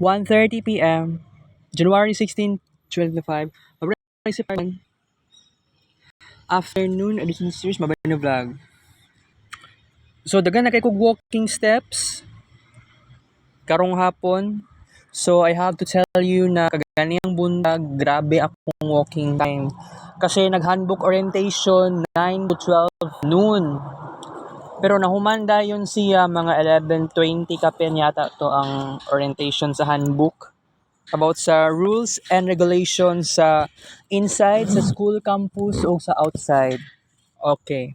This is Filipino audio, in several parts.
1:30 p.m. January 16, 2025. Mabrisi pa afternoon edition series mabay na vlog. So dagan na kay kog walking steps karong hapon. So I have to tell you na kaganiyang buntag grabe akong walking time. Kasi nag-handbook orientation 9 to 12 noon. Pero nahumanda yun siya mga 11:20 kapin yata to ang orientation sa handbook about sa rules and regulations sa inside sa school campus o sa outside. Okay.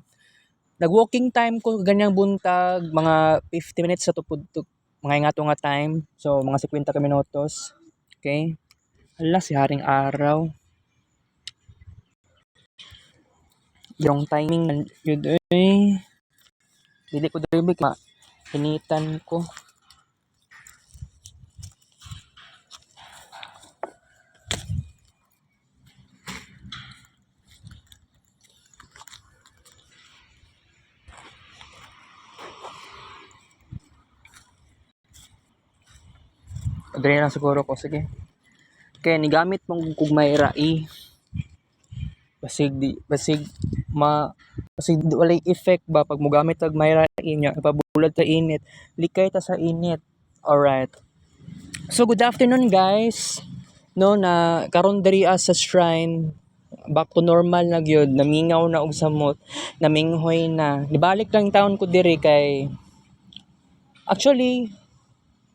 Nag-walking time ko ganyang buntag mga 50 minutes sa tupod mga ingato nga time. So mga 50 ka minutos. Okay? Hala si haring araw. Yung timing yun eh. Dili ko dili ma hinitan ko. Dali lang siguro ko. Sige. Kaya nigamit mong kugmay rai. Basig walay effect ba pag mogamit og may rai niya ipabulad sa init. Likay ta sa init. Alright. So good afternoon guys. No na karon diri sa shrine back to normal na gyud, namingaw na og samot, naminghoy na. Nibalik lang taon ko diri kay actually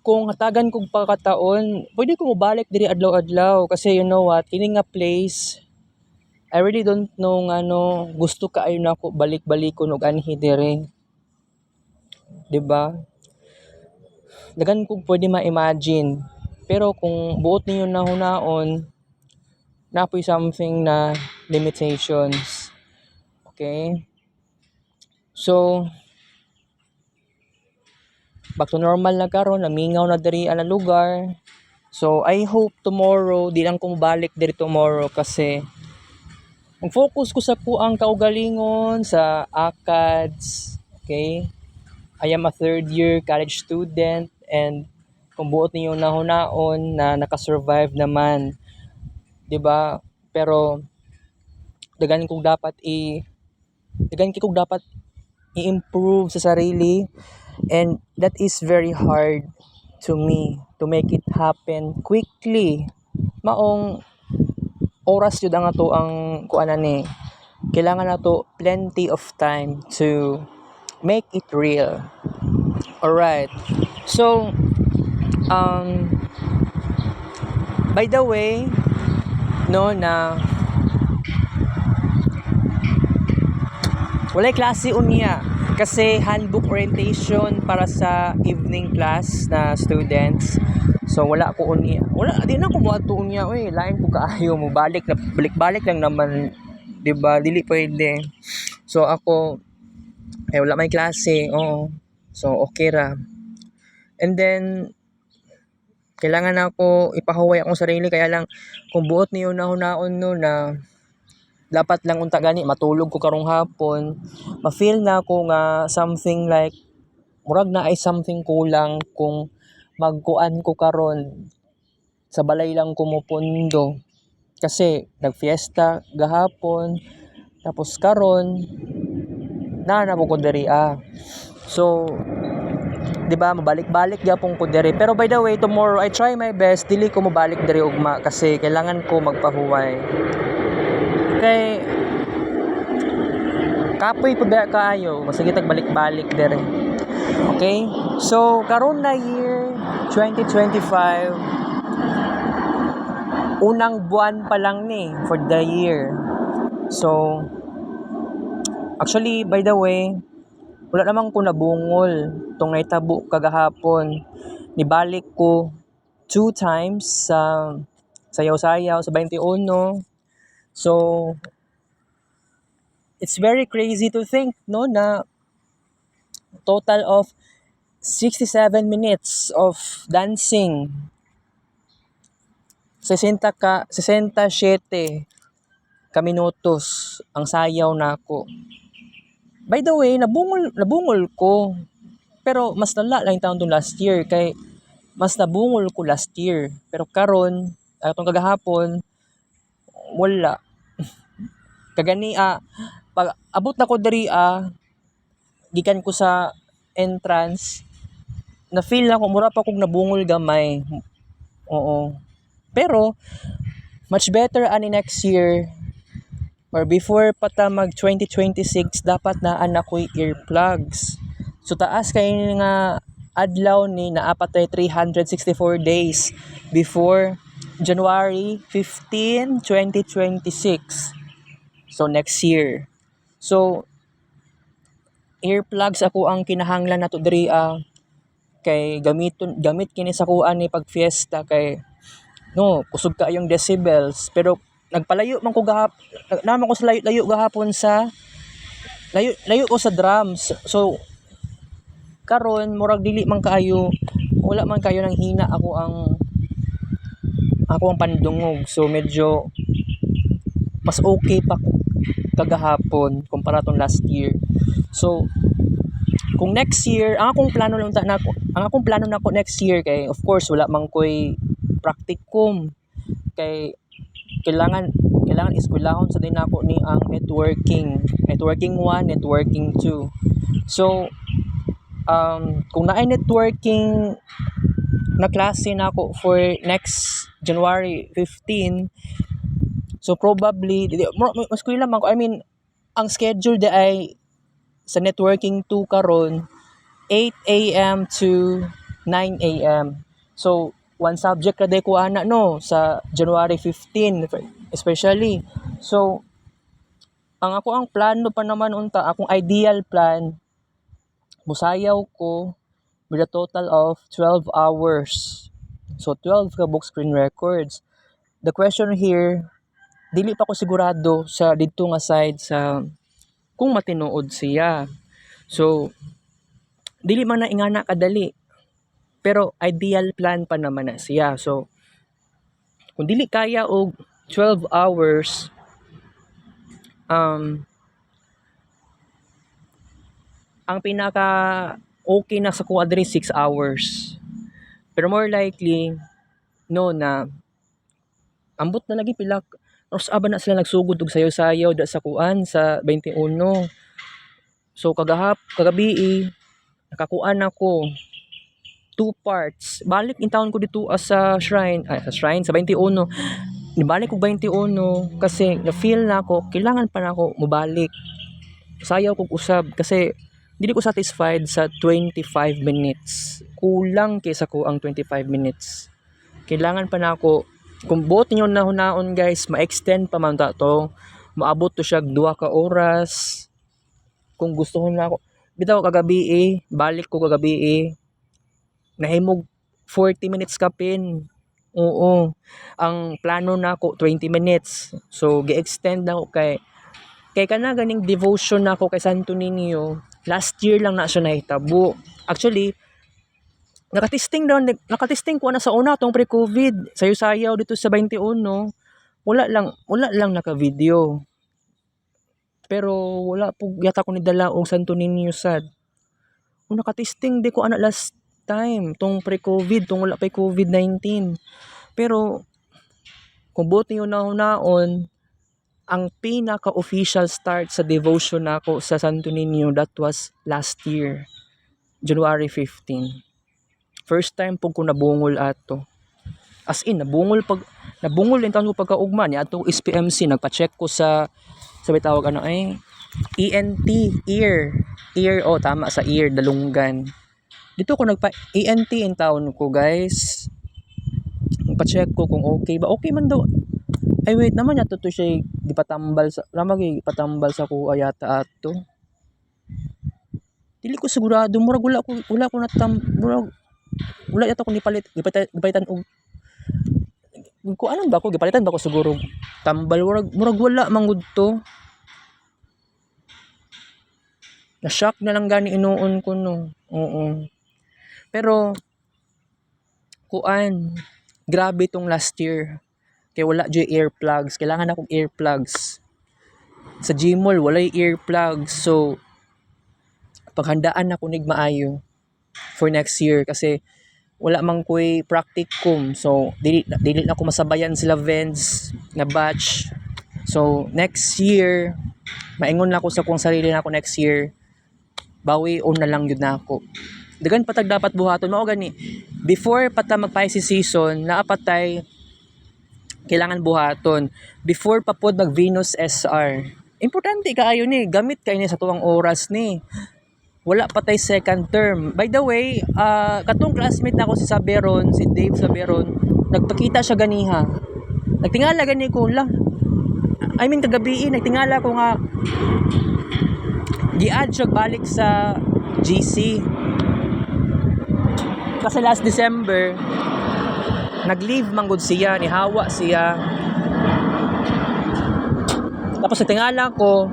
kung hatagan kog pagkataon, pwede ko mobalik diri adlaw-adlaw kasi you know what, kini nga place I really don't know nga no, gusto kaayo nako balik-balikon og anhi diri. 'Di ba? Dagan kog pwede ma-imagine. Pero kung buot ninyo nahunaon, napoy something na limitations. Okay? So, back to normal na karon, namingaw na diri ang lugar. So, I hope tomorrow, di lang ko balik diri tomorrow kasi mag-focus ko sa kuang kaugalingon, sa ACADS. Okay? I am a third year college student and kung buot ninyo nahunaon na nakasurvive naman, 'di ba? Pero dagan kong dapat i-improve sa sarili and that is very hard to me to make it happen quickly. Maong oras jud ang ato ang kuanan ni. Kailangan nato plenty of time to make it real. Alright. So, by the way, no na walay klase unya kasi handbook orientation para sa evening class na students. So wala ko unya. Wala di na ko moadto unya oy, lain ko kaayo mo balik na balik-balik lang naman, 'di ba? Dili pwede. So ako wala may klase. Oo. So okay ra. And then kailangan ako ipahuway akong sarili kaya lang kung buot niyo nahunaon no na dapat lang unta gani matulog ko karong hapon, ma-feel na ako nga something like murag na ay something kulang kung magkuan ko karon sa balay lang ko mopondo kasi nagfiesta gahapon tapos karon na ko diri so 'di ba mabalik-balik gyapon ko diri pero by the way tomorrow I try my best dili ko mobalik diri ugma kasi kailangan ko magpahuway kay kapoy pa kaayo sige tag balik-balik diri. Okay, so karon na year 2025 unang buwan pa lang ni for the year. So actually by the way wala naman ko nabungol tong naitabo kagahapon. Nibalik ko 2 times sa sayaw-sayaw sa 21. So it's very crazy to think no na total of 67 minutes of dancing. 67 ka minutos ang sayaw nako. By the way, nabungol ko. Pero mas lala lang taon tong last year kay mas nabungol ko last year. Pero karon atong kagahapon wala. Kagani pag abot na ko diri gikan ko sa entrance, na feel na ko mura pa kog nabungol gamay. Oo. Pero much better ani next year or before pa ta mag 2026 dapat naan ako'y earplugs. So taas kay nga adlaw ni naa pa tay 364 days before January 15, 2026. So next year. So earplugs ako ang kinahanglan nato diri kay gamit kini sa kuan ni pag fiesta kay no kusog kaayong decibels pero nagpalayo man ko naman ko sa layo gahapon sa layo ko sa drums. So karon murag dili man kaayo wala man kayo nang hina ako ang pandungog. So medyo mas okay pa kagahapon kumpara tong last year. So kung next year, ang akong plano nako next year kay of course wala man koy practicum kay kailangan eskwelahon sa din ako ni ang networking 1, networking 2. So kung naay networking na klase nako for next January 15, so probably mas kuila man ko, I mean ang schedule di ay sa networking 2 karon 8 a.m. to 9 a.m. So one subject kada ko ana no sa January 15 especially. So ang plano pa naman unta, akong ideal plan, musayaw ko with a total of 12 hours. So 12 ka book screen records. The question here, dili pa ko sigurado sa didto nga side sa kung matinuod siya. So dili man na ingana kadali. Pero ideal plan pa naman na siya. So kung dili kaya og 12 hours ang pinaka okay na sa kuha diri 6 hours. Pero more likely no na ambot na lagi pila oras aba na sila nagsugod og sayaw-sayaw da sa kuan sa 21. So kagabi nakakuan ako 2 parts. Balik in town ko dito sa shrine sa 21. Nibalik ko 21 kasi na feel na ako kailangan pa na ako mobalik. Sayaw kog usab kasi dili ko satisfied sa 25 minutes. Kulang kaysa ko ang 25 minutes. Kailangan pa na ako kung buot ninyo nahunaon guys, ma-extend pa man ta to. Maabot to siya 2 ka oras. Kung gusto na ako bitaw kagabi balik ko kagabi nahimog 40 minutes kapin. Oo. Ang plano nako 20 minutes. So gi-extend na ako kay kana ganing devotion nako kay Santo Niño. Last year lang na siya nahitabo. Actually, nakatesting ko na sa una tong pre-COVID. Sayo-sayaw dito sa 21. Wala lang naka-video. Pero wala po yata ko ni dala og Santo Niño sad. Kung nakatesting di ko ana last time tong pre-COVID, tong wala pa COVID-19. Pero kung buot niyo naon ang pinaka-official start sa devotion nako sa Santo Niño, that was last year, January 15. First time po ko nabungol ato. As in, nabungol in taon ko pagkaugma ni ato SPMC, nagpa-check ko sa tawag ENT, ear, tama sa ear, dalunggan. Dito ko nagpa-ENT in taon ko guys. Nagpa-check ko kung okay ba. Okay man daw. Ay wait naman yato to siya gipatambal sa ko ayata ato. Dili ko sigurado murag wala ko wala yata ko gipalitan og ko anong ba ko gipalitan ba ko siguro tambal murag wala mangud to. Na-shock na lang gani inuon ko no. Oo. Pero kuan grabe tong last year. Kaya wala dyan earplugs. Kailangan akong earplugs. Sa Gmall, walay earplugs. So, paghandaan ako nig maayo for next year. Kasi, wala man ko'y practicum. So dili na ko masabayan sila Veds na batch. So next year maingon na ako sa kung sarili na ako next year, bawi on na lang yun na ako. Dagan patag dapat buhaton mao gani. Before pata magpa-IC season, naapatay kailangan buhaton. Before pa pod mag Venus SR. Importante kaayo ni, gamit kay ni sa tuwang oras ni. Wala patay second term. By the way, katong classmate nako si Saberon, si Dave Saberon, nagpakita siya ganiha. Nagtingala gani ko lang. I mean kagabi nagtingala ko nga gi-add siya balik sa GC. Kasi last December, nag-leave manggod siya, nihawa siya. Tapos natingala ko,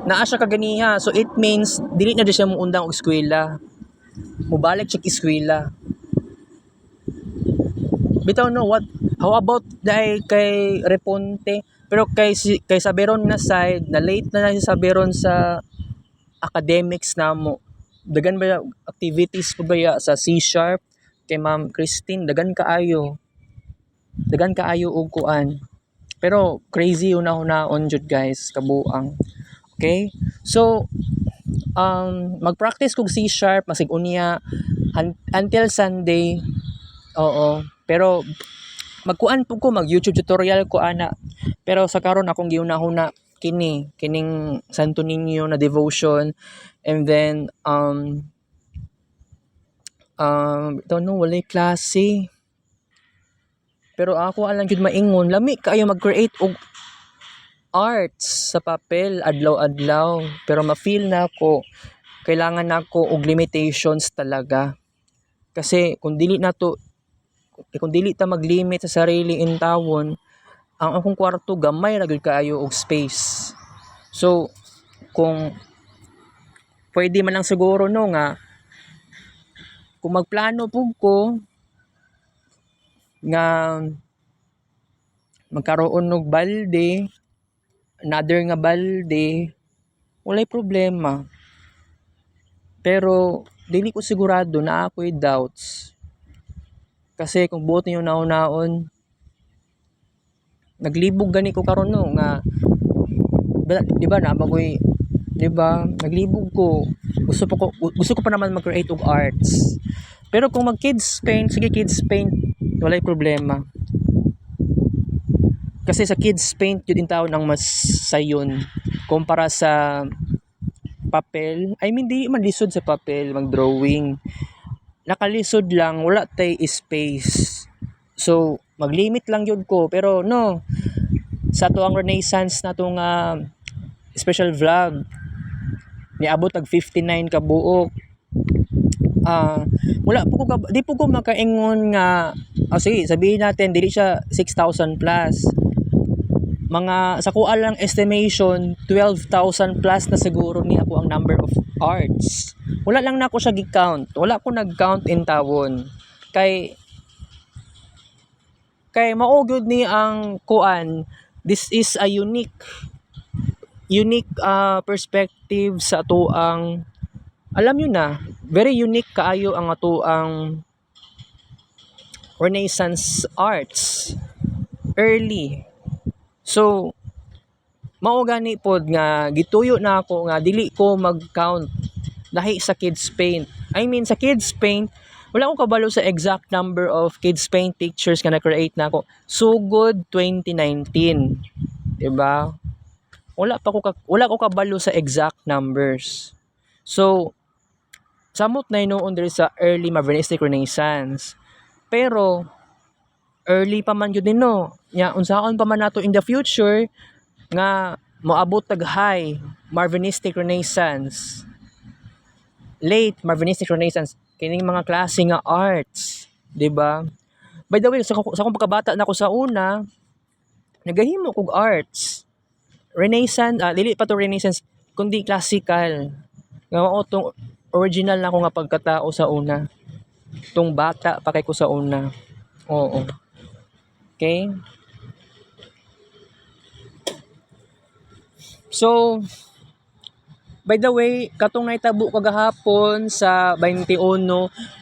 naa siya kaganiha. So it means, dili na siya muundang og eskwela. Mubalik siya eskwela. Bitaw no, how about dahil kay Reponte? Pero kay Saberon na side, na late na si Saberon sa academics na mo. Dagan ba activities po ba sa C# kay Ma'am Christine, dagan kaayo og kuan. Pero crazy una-unaon jud guys, kabuang. Okay? So mag-practice kog C# masig unya until Sunday. Oo. Pero magkuan po ko, mag YouTube tutorial ko ana. Pero sa karon akong giuna-huna kining Santo Niño na devotion, and then don't know, walay klase. Pero ako alang jud maingon, lami kaayo mag-create og arts sa papel adlaw-adlaw. Pero ma-feel na ako kailangan nako og limitations talaga. Kasi kung dili ta mag-limit sa sarili in tawon, ang akong kwarto gamay ra gyud kaayo og space. So kung pwede man lang siguro no nga kung magplano pug ko nga magkaroon og balde, another nga balde, walay problema. Pero dili ko sigurado, na ako'y doubts. Kasi kung buot niyo naon-naon, naglibog gani ko karon no nga, di ba na bagoy, di ba? Naglibog ko. Gusto ko pa naman mag-create og arts. Pero kung mag-kids paint, sige kids paint, walay problema. Kasi sa kids paint yun din taon ang mas sayon kumpara sa papel. I mean, di man lisod sa papel mag-drawing. Nakalisod lang, wala tay space. So, mag-limit lang yun ko. Pero no, sa to ang Renaissance na itong special vlog, niabot tag 59 ka buok. Wala po ko, di po ko makaingon nga, sige, sabihin natin, dili siya 6,000 plus. Mga, sa kuha lang estimation, 12,000 plus na siguro ni ako ang number of arts. Wala lang na ako siya gi-count. Wala ko nag-count in tawon. Kay maugod ni ang kuan, this is a unique perspective sa ato ang, alam nyo na, very unique kaayo ang ato ang Renaissance arts early. So mao gani pod nga gituyo na ako nga dili ko mag-count dahi sa kids paint. I mean sa kids paint wala ko kabalo sa exact number of kids paint pictures nga na-create na ako. So good 2019. Diba? Wala ko kabalo sa exact numbers. So samot na noon diri sa early Marvinistic Renaissance. Pero early pa man yun no. Nya unsaon pa man nato in the future nga moabot tag high Marvinistic Renaissance, late Marvinistic Renaissance, kining mga klase nga arts, di ba? By the way, sa akong pagkabata nako sa una, nagahimo kog arts. Renaissance, dili pa to Renaissance, kundi classical. Nga mao tong original na ako nga pagkatao sa una. Tong bata pa kay ko sa una. Oo. Okay? So By the way, katong naitabo kagahapon sa 21,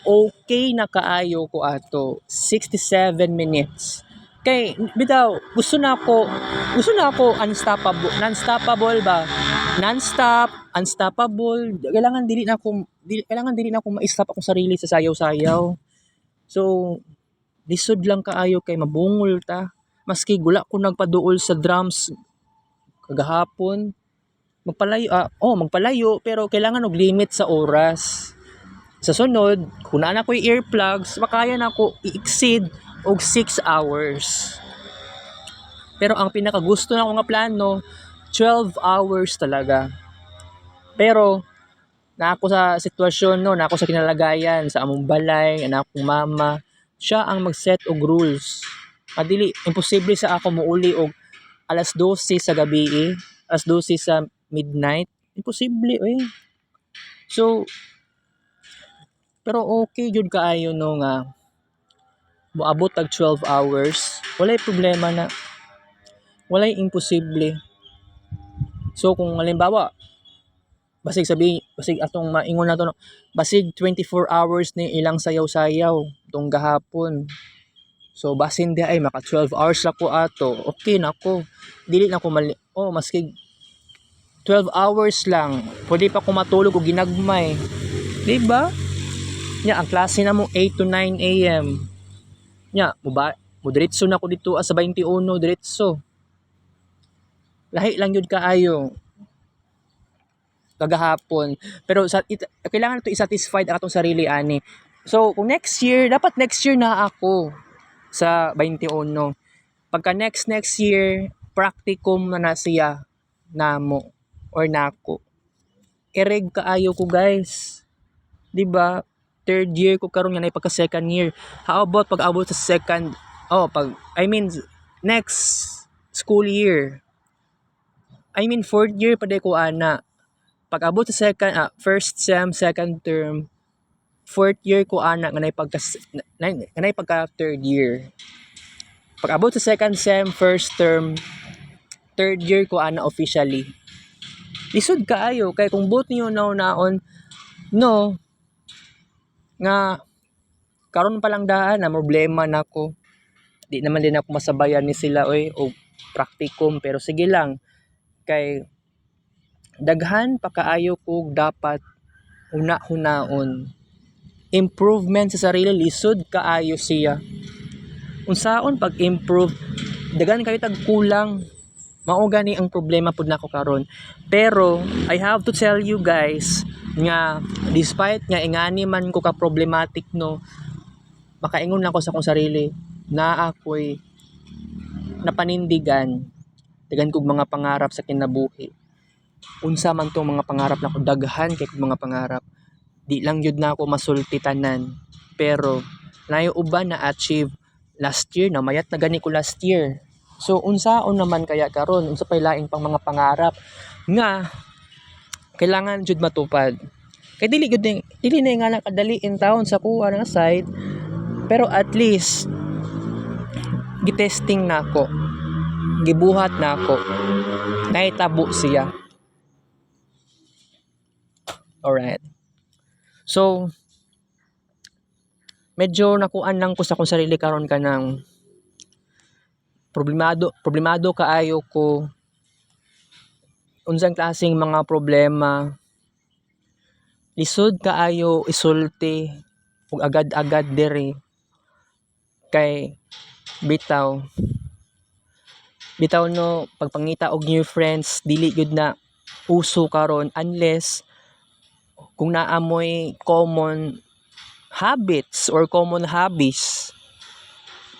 okay na kaayo ko ato. 67 minutes. Kay bitaw gusto na ako unstoppable ba? Non-stop, unstoppable. Kailangan dili na ako ma-stop akong sarili sa sayaw-sayaw. So, lisod lang kaayo kay mabungol ta. Maski gula ko nagpaduol sa drums kagahapon, magpalayo pero kailangan og limit sa oras. Sa sunod, kung naa na ko earplugs, makaya na ako i-exceed og 6 hours. Pero ang pinakagusto na ko nga plano, 12 hours talaga. Pero na ako sa sitwasyon no, na ako sa kinalagayan sa among balay, anak kong mama, siya ang mag-set og rules. Adili imposible sa ako muuli og alas 12 sa gabi, alas 12 sa midnight. Imposible So, pero okay jud kaayo no nga moabot tag 12 hours. Walay problema na. Walay imposible. So kung halimbawa basig atong maingon nato no, basig 24 hours ni ilang sayaw-sayaw tong gahapon. So basin di ay maka 12 hours la ko ato. Okay na ko. Dili na ko maski 12 hours lang. Pwede pa ko matulog og ginagmay. Di ba? Nya ang klase na mo 8 to 9 AM. Nya mo diretso na ko dito sa 21 diretso. Lahi lang yun kaayo kagahapon. Pero kailangan ito i-satisfied ang atong sarili ani. So kung next year na ako sa 21. Pagka next year, practicum na siya namo or nako. Ereg kaayo ko guys. 'Di ba? Third year ko karon nga pagka second year. How about pag abot sa next school year. Fourth year pa ko ana. Pag abot sa first sem, second term, fourth year ko ana nga pagka third year. Pag abot sa second sem, first term, third year ko ana officially. Lisod kaayo kay kung both niyo naon no nga karon pa lang daan na problema nako. Di naman din ako masabayan ni sila o practicum pero sige lang kay daghan pa kaayo ko dapat hunaon. Improvement sa sarili lisod kaayo siya. Unsaon pag-improve daghan kayo tag kulang. Mao gani ang problema pud nako karon. Pero I have to tell you guys nga despite nga ingani man ko ka problematic no, makaingon lang ko sa akong sarili na ako'y napanindigan daghan kog mga pangarap sa kinabuhi. Unsa man tong mga pangarap nako, daghan kay kog mga pangarap. Di lang yun na ako masulti tanan. Pero nayo uban na achieve last year, namayat na gani ko last year. So unsaon naman kaya karon, unsa pay laing pang mga pangarap nga kailangan jud matupad. Kay dili na nga kadali in town sa kuha nga side, pero at least gitesting nako, gibuhat nako, nahitabo siya. Alright. So medyo nakuan lang ko sa akong sarili karon kanang problemado kaayo ko unsang klaseng mga problema. Lisod kaayo isulti ug agad-agad diri kay bitaw no pagpangita og new friends dili gud na uso karon unless kung naamoy common habits or common hobbies.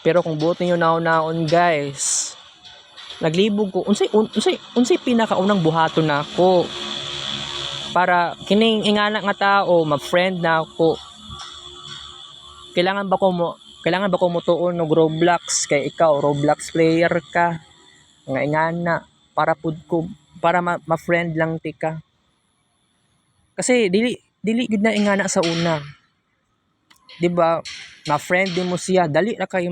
Pero kung buot ninyo naon guys, naglibog ko unsay pinakaunang buhaton nako para kining ingana nga tao ma-friend nako. Kailangan ba ko mutuon og Roblox kay ikaw Roblox player ka nga ingana para ma-friend lang tika. Kasi dili gud na ingana sa una. 'Di ba? Ma-friend din mo siya, dali na kayo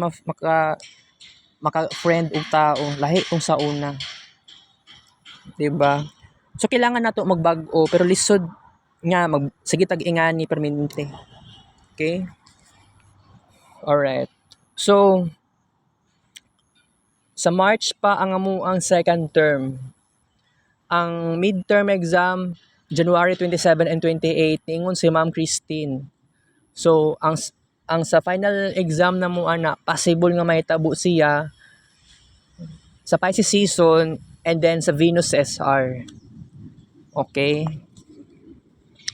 maka-friend og tao lahi kung sa una. 'Di ba? So kailangan nato magbag-o pero lisod nga sige tag-ingani permanente. Okay? Alright. So sa March pa ang amuang second term. Ang midterm exam January 27 and 28 ingon si Ma'am Christine. So ang sa final exam na mo ana possible nga mahitabo siya sa Pisces season and then sa Venus SR. Okay?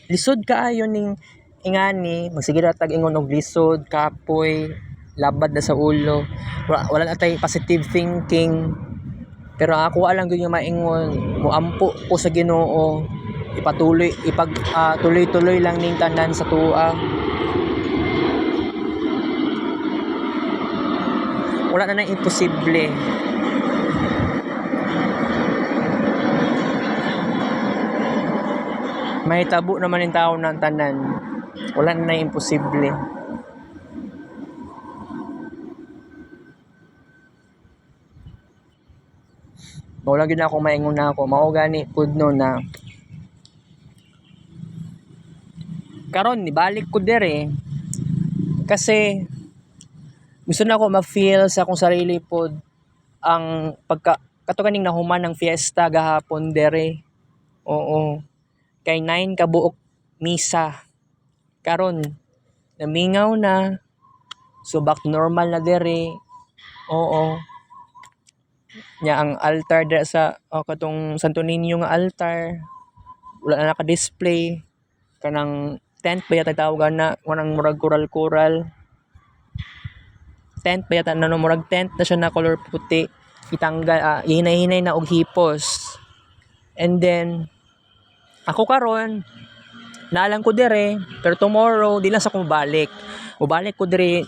Lisod kaayo ning ingani, magsige ra tag ingon og lisod, kapoy, labad na sa ulo. Wala na tay positive thinking. Pero ako alang gyud nga maingon, moampo ko sa Ginoo. Ipatuloy tuloy-tuloy lang ning tanan sa tuwa. Wala na nang imposible. May tabo naman yung tao ng tanan. Wala na imposible. Wala gyud ako maingon na ako. Mao gani pud no na karon nibalik ko dire kasi gusto na ako ma-feel sa akong sarili pod ang kato kaning nahuman ng fiesta gahapon dire. Oo. Kay 9 ka buok misa. Karon namingaw na. So back to normal na dire. Oo. Nya ang altar dira sa katong Santo Niño nga altar wala na naka-display kanang tent ba yata tawagan na wanang murag coral tent ba yata na murag tent na siya na color puti itanggal hinay-hinay na og hipos and then ako karon naalang ko dire pero tomorrow di lang sa balik ko dire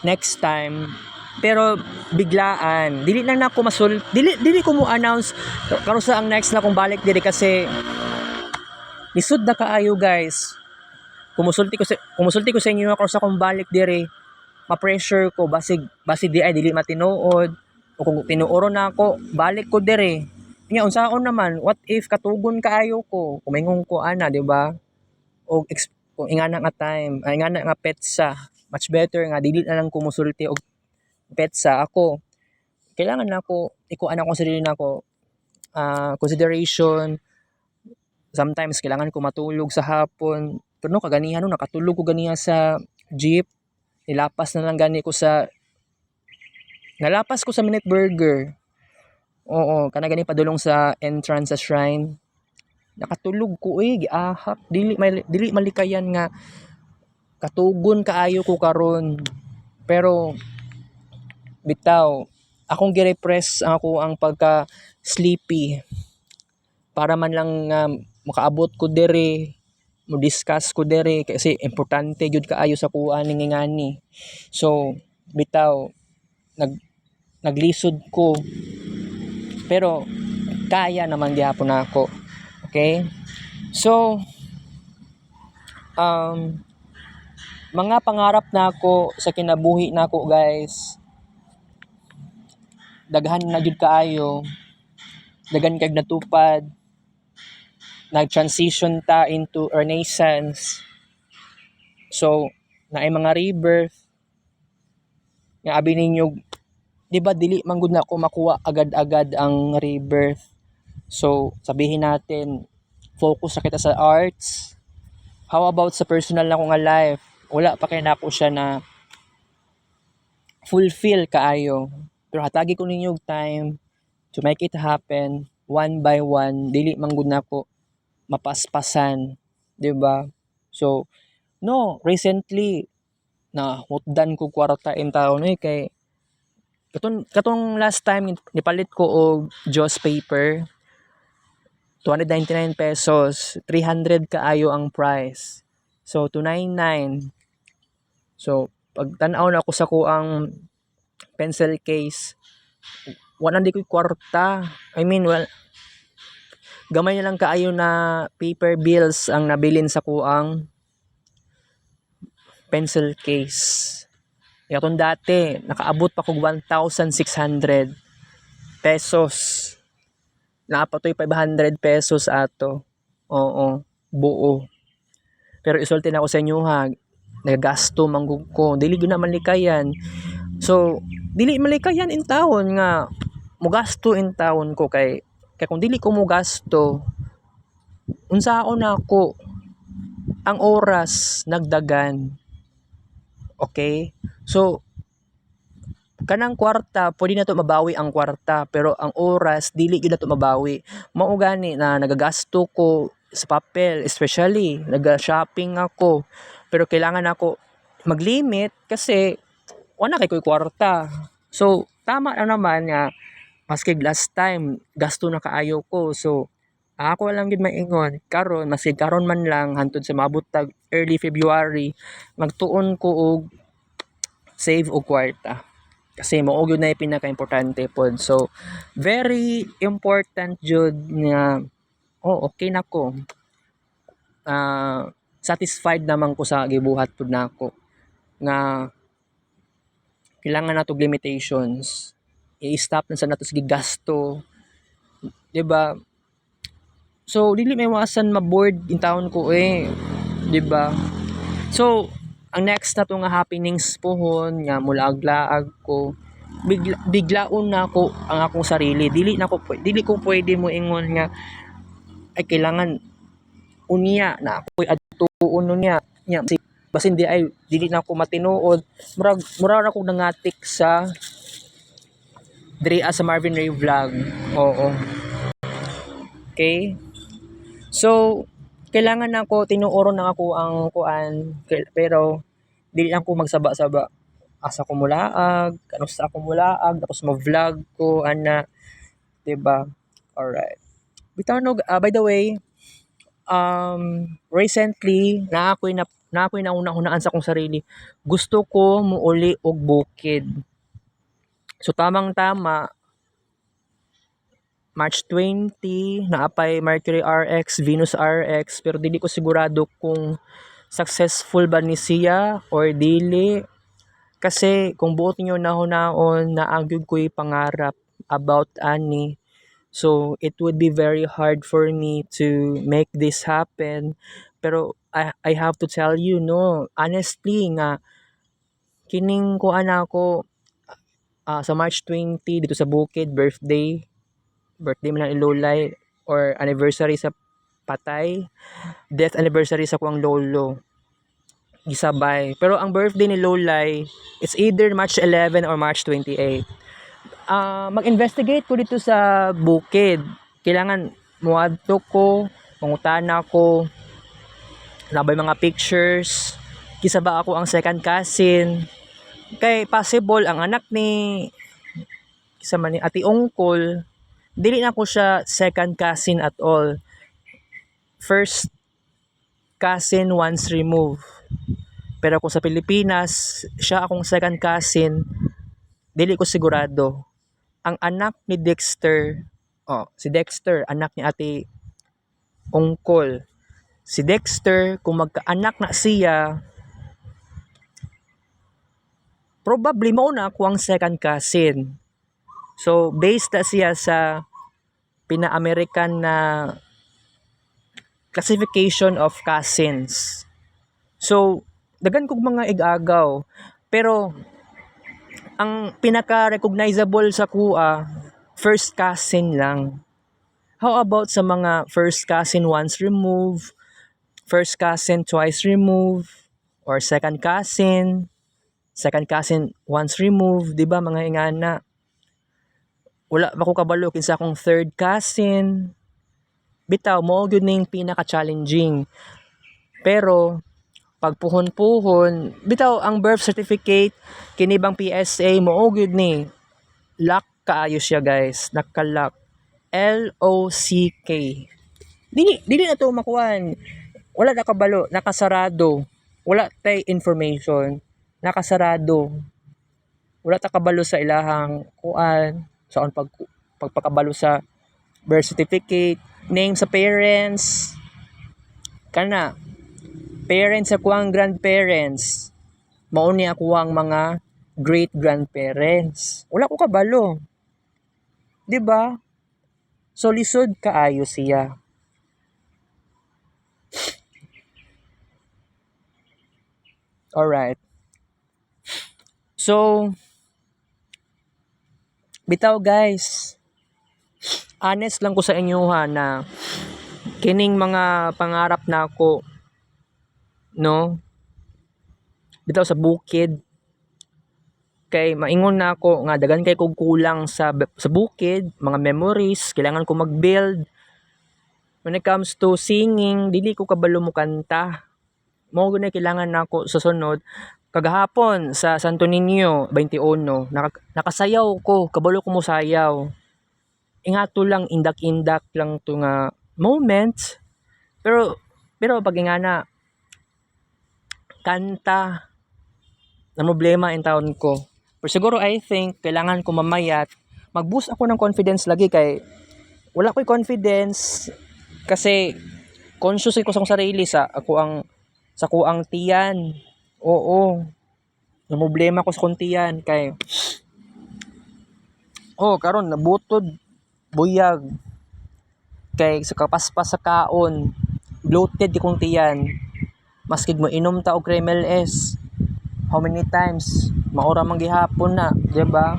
next time pero biglaan dili lang na ako dili ko mo announce karon sa ang next na kong balik dire kasi lisod na kaayo guys kumusulti ko sa inyo karon sa akong balik dire ma-pressure ko basig di ay dili matinuod o kung tinuoro na ako balik ko dire nya unsaon naman what if katugon kaayo ko kumingon ko ana di ba o kung ingana nga time ay ingana nga petsa much better nga dili na lang kumusulti og petsa ako kailangan na ako ikuan ako sarili nako consideration sometimes kailangan ko matulog sa hapon pero no kaganihan no nakatulog ko ganiya sa jeep nalapas ko sa Minute Burger oo kana gani padulong sa entrance sa shrine nakatulog ko giahap dili malikayan nga katugon kaayo ko karon pero bitaw akong gi-repress ako ang pagka sleepy para man lang makaabot ko dire mo discuss ko dire kasi importante gyud kaayo sa kuan ning ngani so bitaw naglisod ko pero kaya naman gyapon ako okay so mga pangarap nako sa kinabuhi nako guys daghan na gyud kaayo daghan kag natupad nag-transition ta into renaissance so naay mga rebirth nga abi ninyo di ba dili man gud na ako makuha agad-agad ang rebirth so sabihin natin focus sa kita sa arts how about sa personal na ko nga life wala pa kay nako siya na fulfill kaayo pero hatagi ko ninyo time to make it happen one by one dili man gud nako mapaspasan di ba so no recently na hutdan ko kwarta in taon kay katong last time nipalit ko og Joss paper 299 pesos 300 kaayo ang price so 299 so pag tan-aw na ako sa kuang pencil case wala di ko kwarta I mean gamay na lang kaayo na paper bills ang nabilin sa kuang pencil case yaton dati nakaabot pa kog 1,600 pesos Naapatoy 500 pesos ato. Oo, buo. Pero isulti na ako sa inyo ha, nagagasto manggug ko. Dili gyud na malikayan. So, dili malikayan in taon nga mogasto in taon ko kay kung dili ko mogasto, unsaon ako ang oras nagdagan. Okay? So, kanang kwarta pwede na to mabawi ang kwarta pero ang oras dili gyud na to mabawi. Mao gani na nagagasto ko sa papel, especially naga-shopping ako pero kailangan ako mag-limit kasi wala kay ko'y kwarta. So tama na naman nga maski last time gasto na kaayo ko. So ako lang gid maingon karon maski karon man lang hantod sa maabot tag early February magtuon ko og save og kwarta. Kasi mao gyud na pinaka-importante pod. So very important jud nga okay na ko. Satisfied naman ko sa gibuhat pod nako nga kailangan nato limitations. I-stop na sa nato sige gasto, 'di ba? So dili may iwasan ma-bored in taon ko 'di ba? So ang next na to nga happenings pohon nga mulaag-laag ko biglaon na ako ang akong sarili. Dili ko pwede mo ingon nga ay kailangan unya na ako'y adtuon niya basin di ay dili na ako matinuod murag ako nangatik sa diri sa Marvin Ray Vlog. Oo, okay, so kailangan na ako tinuoron na ako ang kuan pero dili lang ko magsaba-saba asa ko mulaag ano sa ako mulaag tapos mo-vlog ko ana, 'di ba? Alright, bitaw no, by the way, recently na ako'y nauna-hunaan sa akong sarili. Gusto ko muuli og bukid. So tamang-tama March 20 naapay Mercury RX, Venus RX pero dili ko sigurado kung successful ba ni siya or dili. Kasi kung buot niyo nahunaon naagyud ko'y pangarap about ani. So it would be very hard for me to make this happen. Pero I have to tell you no, honestly nga kining kuan ako sa March 20 dito sa Bukid birthday man ni Lolay or anniversary sa patay, death anniversary sa kuang lolo. Gisabay. Pero ang birthday ni Lolay it's either March 11 or March 28. Mag-investigate ko dito sa Bukid. Kailangan muadto ko, mangutana ko, nabay mga pictures. Kisa ba ako ang second cousin? Kay possible ang anak ni kisa man ni Ati Ungkol, dili na ko siya second cousin at all. First cousin once removed. Pero kung sa Pilipinas, siya akong second cousin, dili ko sigurado. Ang anak ni Dexter, si Dexter, anak ni Ate Ungkol. Si Dexter, kung magkaanak na siya, probably mauna ako ang second cousin. So, based na siya sa pina-American na classification of cousins. So, dagan kog mga igagaw. Pero, ang pinaka-recognizable sa kuha, first cousin lang. How about sa mga first cousin once removed, first cousin twice removed, or second cousin once removed, 'di ba mga ingana? Wala ba ko kabalo kinsa akong third cousin. Bitaw mo gyud ning pinaka-challenging. Pero pagpuhon-puhon, bitaw ang birth certificate kini bang PSA mo gyud ni lock kaayo siya guys, naka-lock. LOCK. Dili na to makuan. Wala na kabalo, nakasarado. Wala tay information, nakasarado. Wala ta kabalo sa ilahang kuan, saon pagpakabalo sa birth certificate, name sa parents, kana parents sa kuang grandparents, mao ni ako ang mga great grandparents. Wala ko kabalo. 'Di ba? So lisod kaayo siya. Alright. So bitaw guys, honest lang ko sa inyo ha na kining mga pangarap nako no bitaw sa bukid kay maingon na ako nga daghan kay kog kulang sa bukid, mga memories kailangan ko mag-build. When it comes to singing, dili ko kabalo mo kanta. Mao gyud kailangan nako sa sunod. Kagahapon sa Santo Niño 21, nakasayaw ko, kabalo ko mo sayaw. Ingato lang indak-indak lang to nga moments. Pero pag ingana kanta na problema in taon ko. Pero siguro I think kailangan ko mamayat mag-boost ako ng confidence lagi kay wala ko'y confidence kasi conscious ko sa akong sarili sa ko ang tiyan. Oo. Na problema ko sa kong tiyan kay karon nabutod buyag kay sa kapaspas sa kaon bloated di kong tiyan maskig mo inom ta og Kremel S how many times maura man gihapon na di ba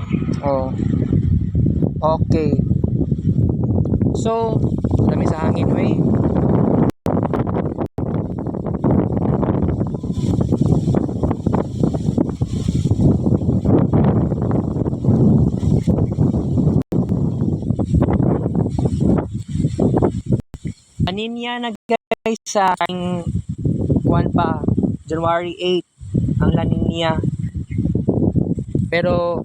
okay so dami sa hangin wey aninya na guys sa kuan pa January 8 ang La Nina pero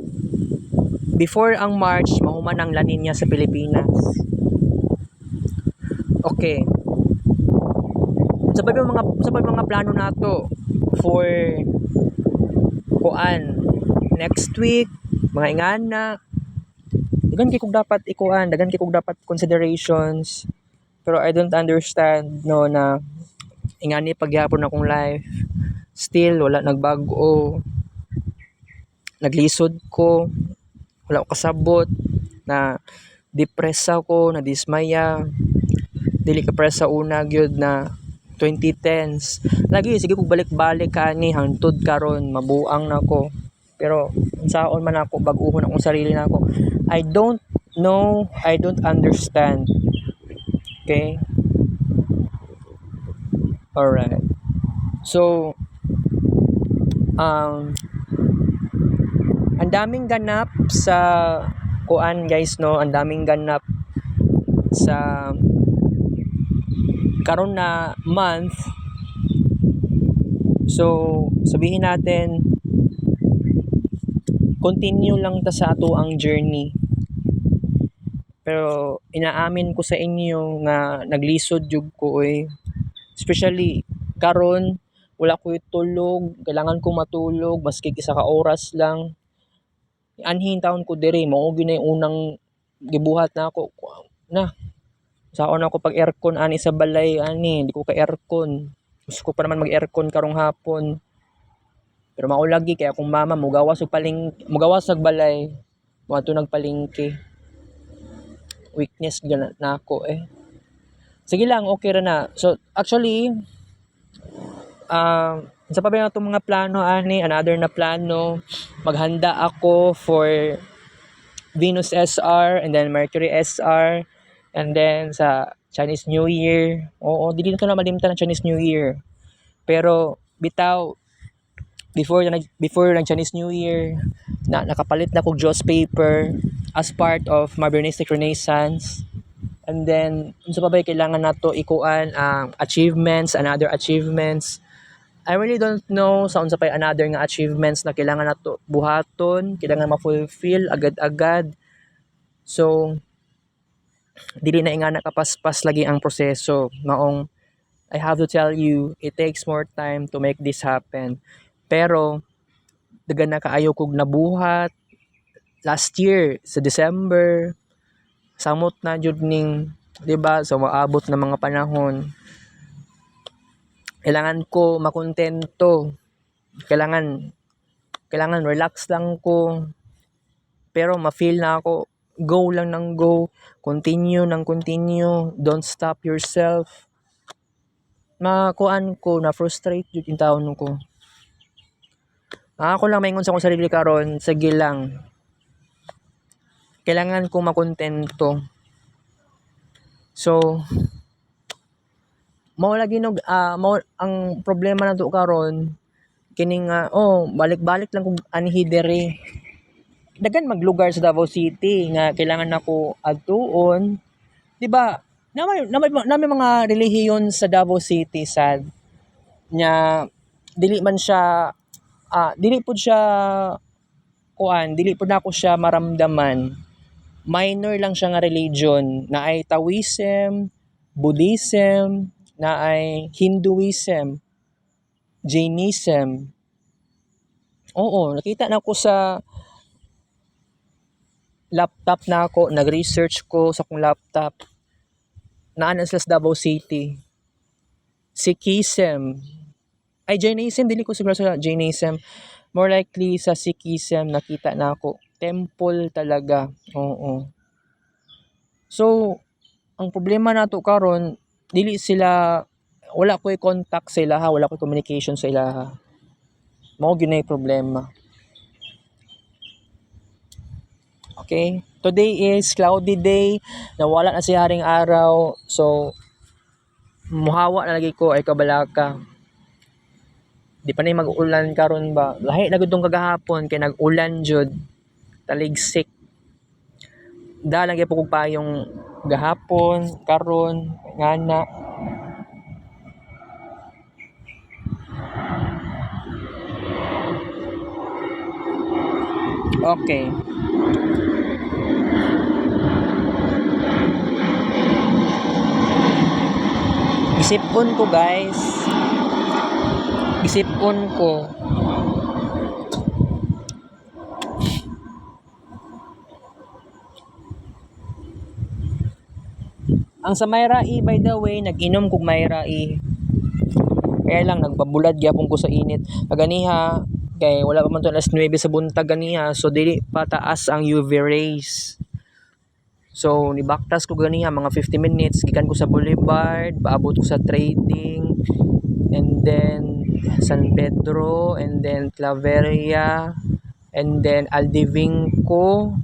before ang March mahuman ang La Nina sa Pilipinas. Okay, sa mga plano nato for kuan next week mga ingana dagan kay kog dapat ikuan dagan kay kog dapat considerations pero I don't understand no na ingani pagyapon akong life still wala nagbago naglisod ko wala ko kasabot na depress ako na dismaya dili ka press sa una gyud na 2010s lagi sige kog balik-balik ani hangtod karon mabuang na ako pero unsaon man ako bag-ohon akong sarili nako I don't know I don't understand okay alright so ang daming ganap sa kuan guys no ang daming ganap sa karon na month so sabihin natin continue lang ta sa ato ang journey pero inaamin ko sa inyo nga naglisod jud ko especially karon wala ko tulog kailangan ko matulog maski isa ka oras lang anhin taon ko diri mao gyud na yung unang gibuhat na ako na saon ako pag aircon ani sa balay ani di ko ka aircon gusto ko pa naman mag aircon karong hapon pero mao lagi kay akong mama mugawas og balay mo ato nagpalingki weakness gana na ako sige lang okay ra na so actually sa pa ba itong mga plano ani another na plano maghanda ako for Venus SR and then Mercury SR and then sa Chinese New Year oo dili na to na malimtan ng Chinese New Year pero bitaw before ng Chinese New Year na nakapalit na kog Joss paper as part of Modernistic Renaissance and then unsa pa ba kailangan nato ikuan achievements another achievements I really don't know sa unsa pay another nga achievements na kailangan nato buhaton kailangan ma-fulfill agad-agad so dili na ingana kapaspas lagi ang proseso maong I have to tell you it takes more time to make this happen pero dagan na kaayo kog nabuhat last year sa December samot na jud ning 'di ba so maabot na mga panahon kailangan ko makontento kailangan relax lang ko pero ma-feel na ako go lang ng go, continue ng continue, don't stop yourself. Makuan ko, na-frustrate jud yung taon ko. Ako lang maingon sa akong sarili karon, sige lang. Kailangan ko makontento. So, mao lagi mao ang problema nato karon kini nga balik-balik lang kog anhi diri. Daghan maglugar sa Davao City nga kailangan nako adtuon. Di ba? Na may mga relihiyon sa Davao City sad nya dili man siya dili pud siya dili pud nako siya maramdaman. Minor lang siya nga religion na ay Taoism, Buddhism, na ay Hinduism, Jainism. Oo, nakita na ko sa laptop na ako, nag-research ko sa akong laptop. Naanan sila sa Davao City. Sikhism. Ay, Jainism, dili ko siguro sa Jainism. More likely sa Sikhism, nakita na ako. Temple talaga. Oo. So, ang problema nato karon dili sila, wala ko contact sa ilaha, wala ko communication sa ilaha. Mao gyud na problema. Okay? Today is cloudy day. Nawala na si haring araw. So, muhawa na lagi ko ay kabalaka. Di pa na mag-ulan karon ba? Lahi na gud tong kagahapon kay nag-ulan jud. Taligsik. Dalang gyud po pa yung gahapon, karon, ngana. Okay. Gisipon ko guys. Gisipon ko. Ang sa Mayrai by the way, nag-inom kog Mayrai. Kaya lang nagpabulad gyapon ko sa init. Kaganiha kay wala pa man to alas 9 sa buntag ganiha, so dili pa taas ang UV rays. So nibaktas ko ganiha mga 50 minutes gikan ko sa Boulevard, paabot ko sa Trading, and then San Pedro, and then Claveria, and then Aldivinco,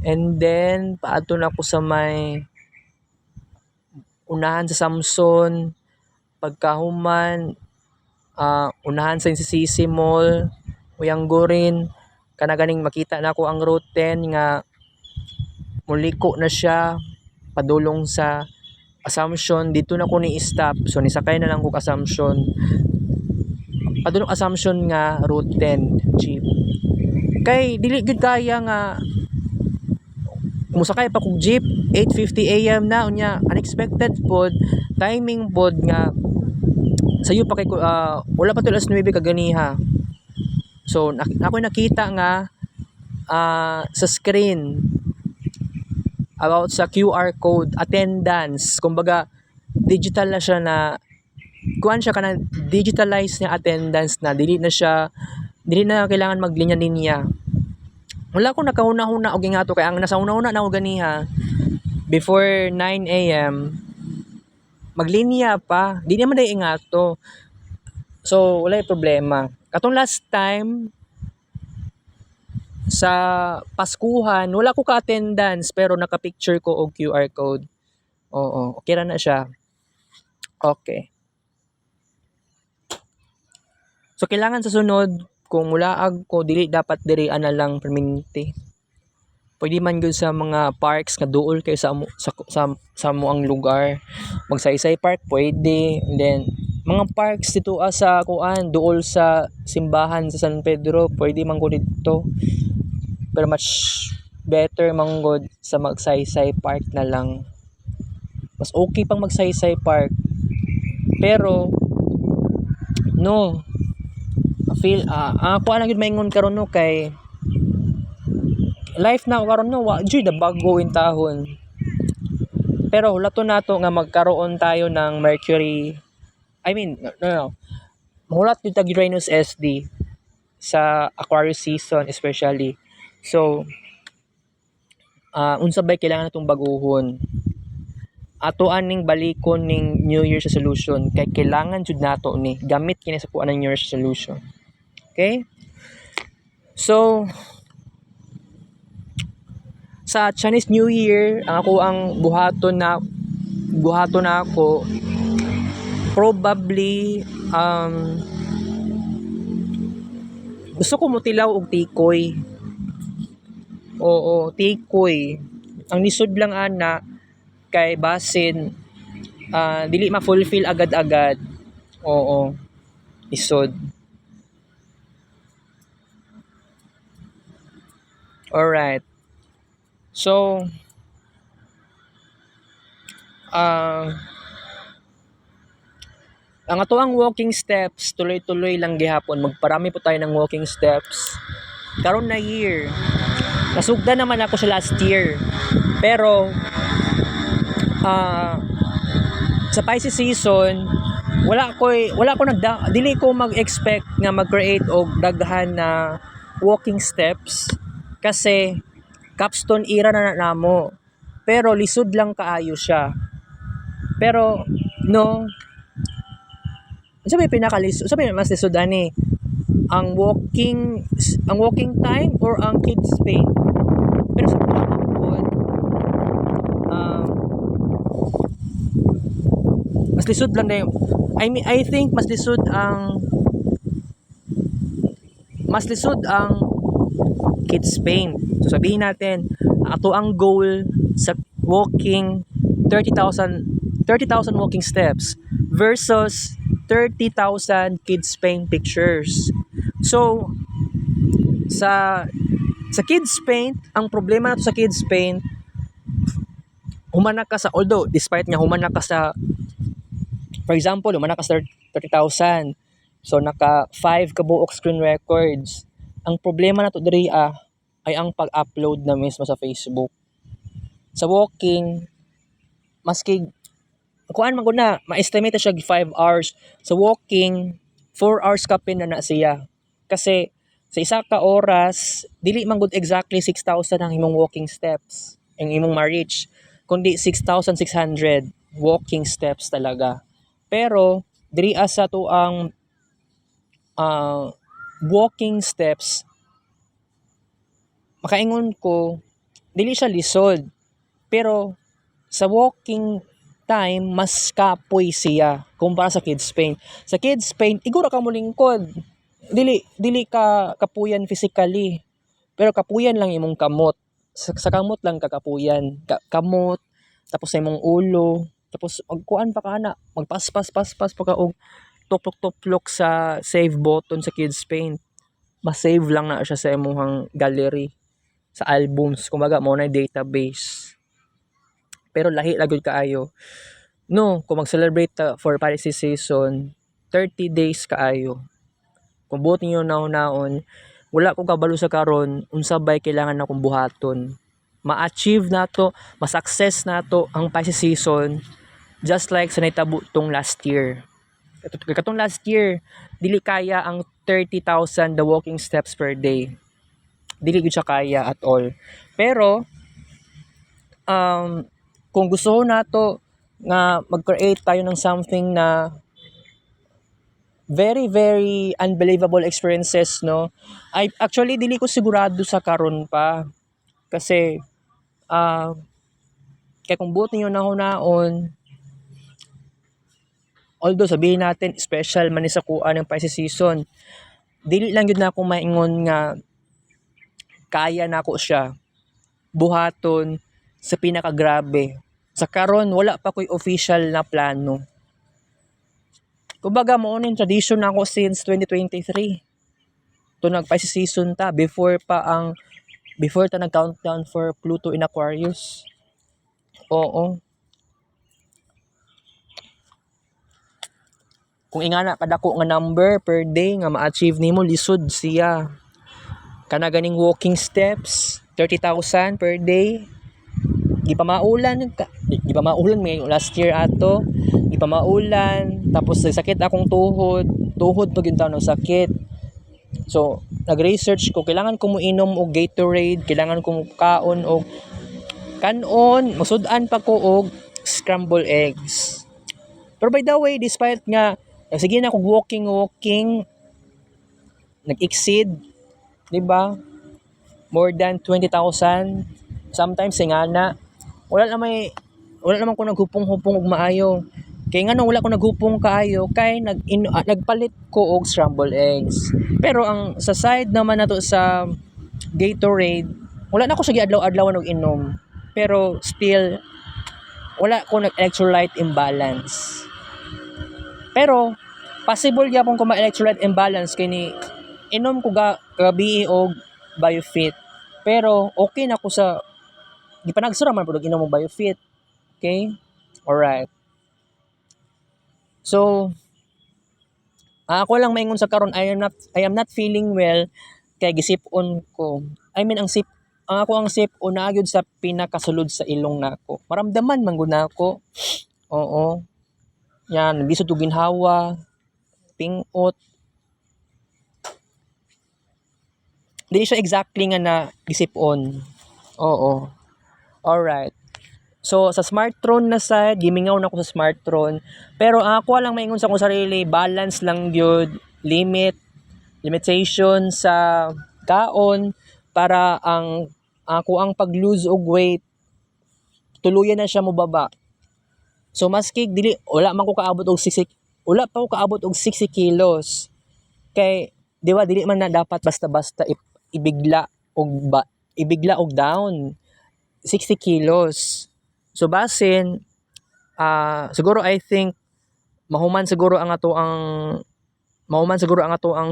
and then paadto na ko sa may unahan sa Samson, pagkahuman unahan sa Sisi Mall, Uyanggurin, kana ganing makita na ako ang route 10 nga muliko na siya padulong sa Assumption. Dito na ko ni stop, so nisakay na lang ko Assumption, padulong Assumption nga route 10 jeep. Kay dili gud kaya nga musakay pa kog jeep 8:50 AM na unya, unexpected pod timing pod nga sayo pa kay wala pa to alas 9 kaganiha. So ako nakita nga sa screen about sa QR code attendance, kumbaga digital na siya, na kuan siya kana digitalized na attendance na, dili na kailangan maglinya-linya. Wala ko nakahuna-huna og gingato kay ang nasa una-una na og ganiha before 9 AM maglinya pa, di naman day ingato. So wala problema. Katong last time sa Paskuhan, wala ko ka-attendance pero naka-picture ko og QR code. Oo, okay ra na siya. Okay. So kailangan sa sunod kung mulaag ko dili dapat diri ana lang permanente. Pwede man gyud sa mga parks nga duol kay sa ang lugar. Magsaysay Park pwede, and then mga parks dito sa kuan duol sa simbahan sa San Pedro pwede man ko dito. Pero much better man gud sa Magsaysay Park na lang. Mas okay pang Magsaysay Park. Pero no, feel ako ana gud maingon karon no kay life na karon no wa jud bago in tahon. Pero hulaton nato nga magkaroon tayo ng Mercury, no. Muhulat yung tag Uranus SD sa Aquarius season especially. So unsa bay kailangan natong baguhon. Ato aning balikon ning New Year's resolution kay kailangan jud nato ni gamit kini sa kuan ng New Year's resolution. Okay? So sa Chinese New Year, ang buhaton na ako probably gusto ko mutilaw og tikoy. Oo, tikoy. Ang lisod lang ana kay basin dili ma-fulfill agad-agad. Oo. Lisod. Alright. So ang atoang walking steps tuloy-tuloy lang gihapon, magparami po tayo ng walking steps karon na year. Nasugdan naman ako sa last year, pero sa Pisces season dili ko mag-expect nga mag-create og daghan na walking steps kasi capstone era na namo, pero lisod lang kaayo siya. Pero no, sabi pinakalisod, sabi mas lisod ani ang walking time or ang kids paint. Pero sa mas lisod lang na I think mas lisod ang kids paint. So sabihin natin ato ang goal sa walking 30,000 walking steps versus 30,000 kids paint pictures. So sa kids paint, ang problema nato sa kids paint, humanak ka sa, although despite nga humanak ka sa, for example, humanak ka sa 30,000, so naka 5 ka buok screen records. Ang problema nato diri ay ang pag-upload na mismo sa Facebook. Sa walking, maski kuan man gud na ma-estimate siya 5 hours. Sa walking 4 hours ka pin na siya. Kasi sa isa ka oras dili man gud exactly 6,000 ang imong walking steps ang imong ma-reach, kundi 6,600 walking steps talaga. Pero diri sa to ang walking steps, makaingon ko dili siya lisod, pero sa walking time mas kapoy siya kumpara sa kids paint. Sa kids paint igura ka mo lingkod, dili ka kapuyan physically, pero kapuyan lang imong kamot. Sa kamot lang kakapuyan, kamot, tapos sa imong ulo, tapos magkuan pa kana, magpaspas pa ka og tuplok sa save button sa kids paint. Ma-save lang na siya sa imong gallery, sa albums, kumbaga mo na database. Pero lahi lagod kaayo. No, kung mag-celebrate for Pisces season, 30 days kaayo. Kung buot niyo naon, wala ko kabalo sa karon unsa bay kailangan akong buhaton. Ma-achieve nato, ma-success nato ang Pisces season just like sa nahitabo tong last year. Katong last year, dili kaya ang 30,000 the walking steps per day. Dili gyud siya kaya at all. Pero kung gusto nato nga mag-create tayo ng something na very very unbelievable experiences, no, I actually dili ko sigurado sa karon pa kasi kaya kung buot niyo naon, although sabihin natin special man ni sa kuan ng Pisces season, dili lang gyud na ako maingon nga kaya nako siya buhaton sa pinakagrabe. Sa karon wala pa ko'y official na plano. Kumbaga mo ning tradition nako since 2023. To nag-Pisces season ta before ta nag-countdown for Pluto in Aquarius. Oo. Kung ingana kadako nga number per day nga ma-achieve nimo, lisod siya. Kana ganing walking steps 30,000 per day. Di pa maulan may last year ato. Di pa maulan, tapos sakit akong tuhod pag yung taon ng sakit. So nag-research ko, kailangan ko mo inom og Gatorade, kailangan ko mo kaon og Kanon musud-an pa ko og scrambled eggs. Pero by the way, despite nga sige na kog walking, nag-exceed, 'di ba? More than 20,000 sometimes ingana. Wala naman ko naghupong-hupong og maayo. Kay nganong wala ko naghupong kaayo kay nagpalit ko og scrambled eggs. Pero ang sa side naman nato sa Gatorade, wala na ko sa giadlaw-adlawan og inom. Pero still wala ko nag-electrolyte imbalance. Pero possible gyapon ko ma-electrolyte imbalance kay ni inom ko gabi og BioFit. Pero okay na ko sa gipanagsura man pud og inom og BioFit. Okay? Alright. So, ako lang maingon sa karon I am not feeling well kay gisip-on ko. I mean ang sip-on na gyud sa pinakasulod sa ilong nako. Maramdaman man gud nako. Oo. Yan, bisod og ginhawa, pingot. Di siya exactly nga na gisip-on. Oo. Alright. So, sa Smartron na side, gimingaw na ko sa Smartron. Pero ako lang maingon sa akong sarili, balance lang yun, limitation sa kaon para ang pag-lose og weight, tuluyan na siya mobaba. So, maski wala pa ko kaabot og 60 kilos. Kay, di ba, dili man na dapat basta-basta ibigla og down 60 kilos. So basin siguro I think mahuman siguro ang ato ang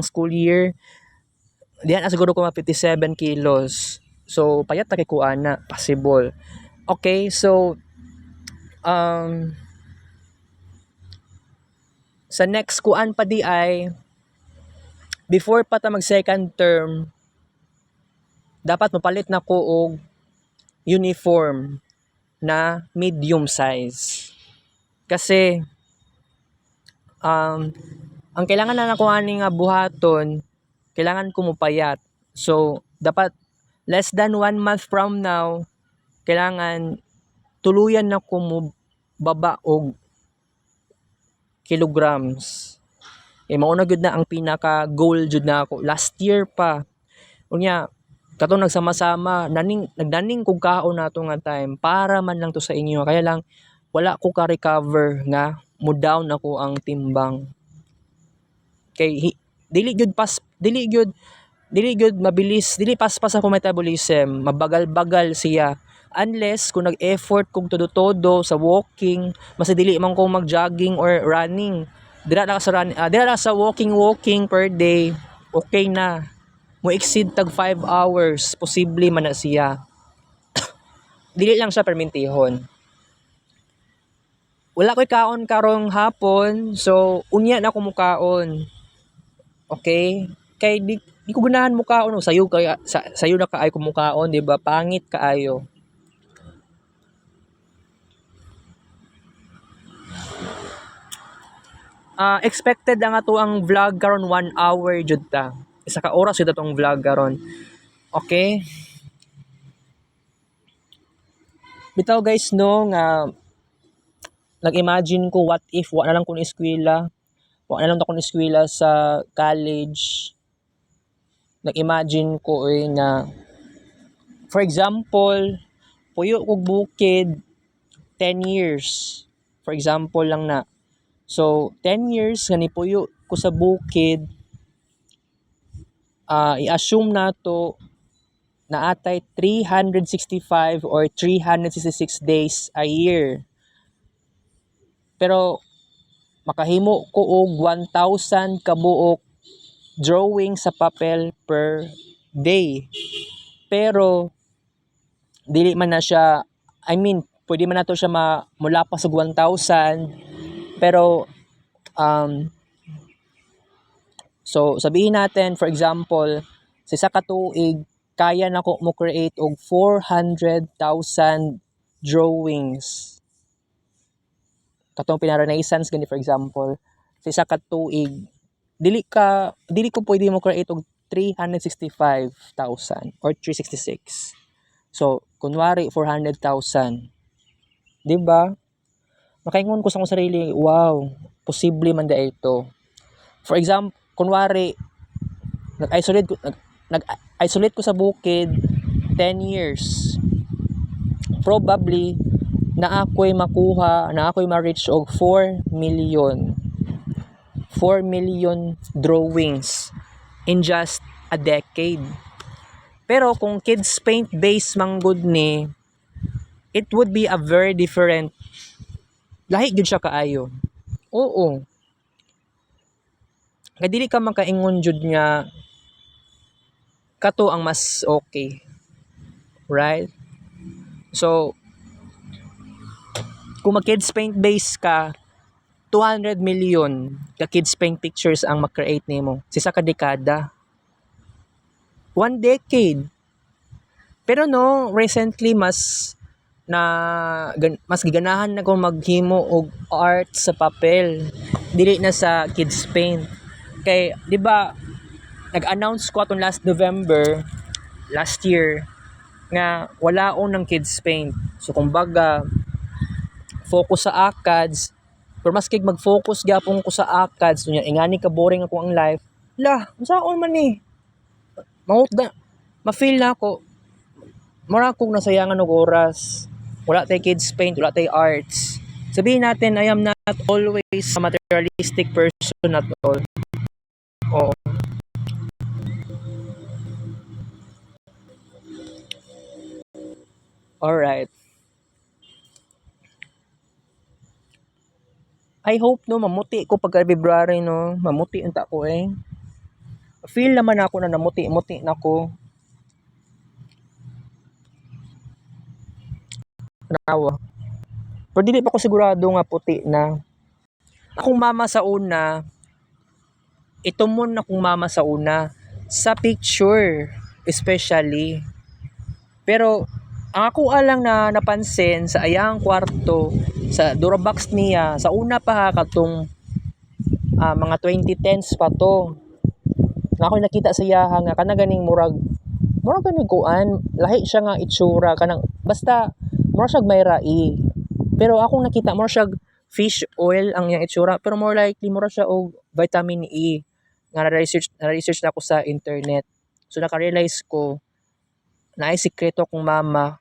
school year. Diyan siguro ko 57 kilos. So payat ta kay kuana possible. Okay, so sa next kuan pa di ay before pa ta mag second term dapat mapalit na ko og uniform na medium size. Kasi ang kailangan na nakuha ni nga buhaton, kailangan ko mupayat. So, dapat less than 1 month from now, kailangan tuluyan na ko mo baba og kilograms. Mauna gyud na ang pinaka goal jud na ako last year pa. Unya katong nagsama-sama nagdaning kog kaon nato nga time para man lang to sa inyo, kaya lang wala ko ka-recover nga mo down ako ang timbang kay dili gyud mabilis, dili paspas ako metabolism, mabagal-bagal siya unless kung nag-effort kong todo-todo sa walking, mas dili man ko mag-jogging or running, dira lang sa walking per day, okay na mo exceed tag 5 hours, posible man na siya. Dili lang siya permintihon. Wala ko'y kaon karong hapon, so unya na ko mukaon. Okay? Kay di ko ganahan mukaon, sayo na kaay ko mukaon, di ba? Pangit kaayo. Expected ang ato ang vlog karon 1 hour jud ta. Isa ka oras jud atong vlog karon. Okay? Bitaw guys no nga nag-imagine ko what if wa na lang ko ni eskwela. Wa na lang ako ni eskwela sa college. Nag-imagine ko nga for example, puyo kog bukid 10 years. For example lang na. So 10 years gani puyo ko sa bukid, i-assume nato na atay 365 or 366 days a year. Pero makahimo ko og 1,000 kabuok drawing sa papel per day. Pero dili man na siya, pwede man nato siya mulapas og 1,000, pero so sabihin natin for example sa isa ka tuig kaya nako mo create og 400,000 drawings. Katong pinara-renaissance gani for example sa isa ka tuig dili ko pwede mo create og 365,000 or 366. So kunwari 400,000. 'Di ba? Makaingon ko sa akong sarili, wow, posible man da ito. For example, kunwari nag-isolate ko sa bukid 10 years. Probably na ako'y makuha, na ako'y ma-reach og 4 million. 4 million drawings in just a decade. Pero kung kids paint base manggod ni, it would be a very different, lahi gyud siya kaayo. Oo. Kaya dili ka makaingon jud nga kato ang mas okay. Right? So, kung mag-kids paint base ka, 200 million ka kids paint pictures ang ma-create nimo sa ka dekada. 1 decade. Pero no, recently mas giganahan na ko maghimo og art sa papel, dili na sa kids paint. Kay di ba nag-announce ko atong last November last year nga wala ng kids paint. So kumbaga focus sa ACADS, pero maski mag-focus gyapon ko sa ACADS nya ingani ka boring ako ang life. Unsaon man ni? Ma-feel na ako mura kong nasayangan og oras. Wala tay kids paint, wala tay arts. Sabihin natin, I am not always a materialistic person at all. Oo. Alright. I hope no, mamuti ko pagka February no. Mamuti unta ko eh. Feel naman ako na namuti-muti na ko. Nawa. Pero dili pa ko sigurado nga puti na. Akong mama sa una, ito mo na akong mama sa una, sa picture especially. Pero ang ako alang na napansin sa ayang kwarto, sa Durabox niya, sa una pa katong mga 2010s pa to. Na ako nakita sa iyaha nga kana ganing murag ganing kuan, lahi siya nga itsura kanang basta mura siyag may rai. Pero akong nakita mura siyag fish oil ang iyang itsura, pero more likely mura siya og vitamin E. Nga na-research na ako sa internet. So naka-realize ko na ay sikreto kong mama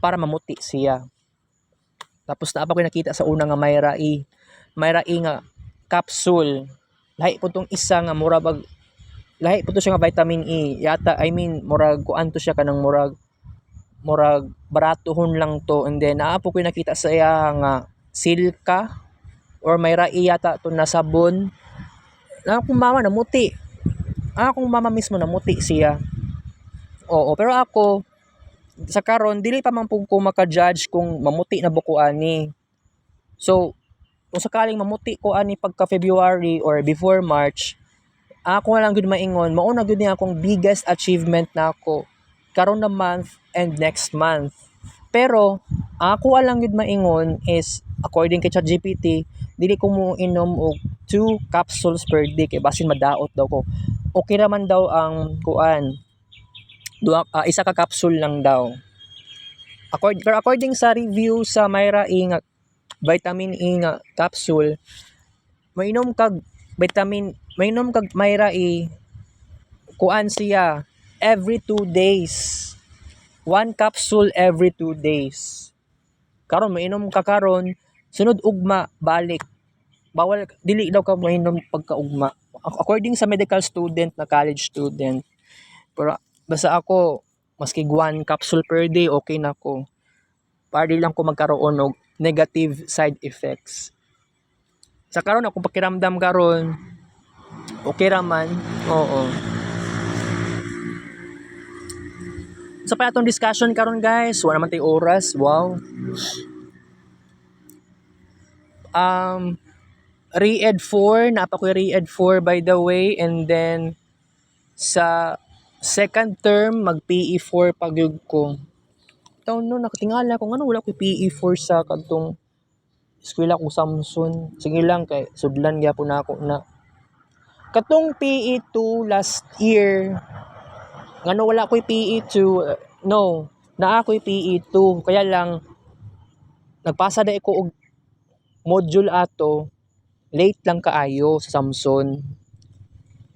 para mamuti siya. Tapos na ako nakita sa una nga may rai. May rai nga capsule. Lahi po tong isa nga mura bag lahi po to siya nga vitamin E. Yata I mean murag kuan to siya kanang murag baratohon lang to, and then naapo ko nakita sa iya nga silka or may rai yata to na sabon. Na akong mama namuti. Akong mama mismo namuti siya. Oo, pero ako sa karon dili pa man pug ko maka-judge kung mamuti na buko ani. So, kung sakaling mamuti ko ani pagka February or before March, ako na lang gud maingon, mao na gud ni akong biggest achievement na ako karon na month and next month. Pero ako lang gud maingon is according kay ChatGPT, dili ko mo inom og 2 capsules per day kay basin madaot daw ko. Okay raman daw ang kuan. Isa ka capsule lang daw. According sa review sa Myra E nga vitamin E nga capsule, mainom kag Myra E kuan siya every 2 days. 1 capsule every 2 days. Karon mainom ka karon, sunod ugma balik. Bawal dili daw ka mainom pagka-ugma. According sa medical student na college student. Pero basta ako maski 1 capsule per day okay na ko. Para di lang ko magkaroon og negative side effects. Sa karon ako pakiramdam karon okay raman. Oo. Sa pa atong discussion karon guys, wala naman tay oras. Wow. Re-ed 4, napa ko re-ed 4 by the way, and then sa second term mag PE4 pagyud ko. Taon no nakatingala ko ngano wala ko PE4 sa kadtong eskwela ko Samson. Sige lang kay sudlan gyapon na ako na. Katong PE2 last year ngano wala ko PE2, no. na ako'y PE2 kaya lang nagpasa na ko og module ato late lang kaayo sa Samson.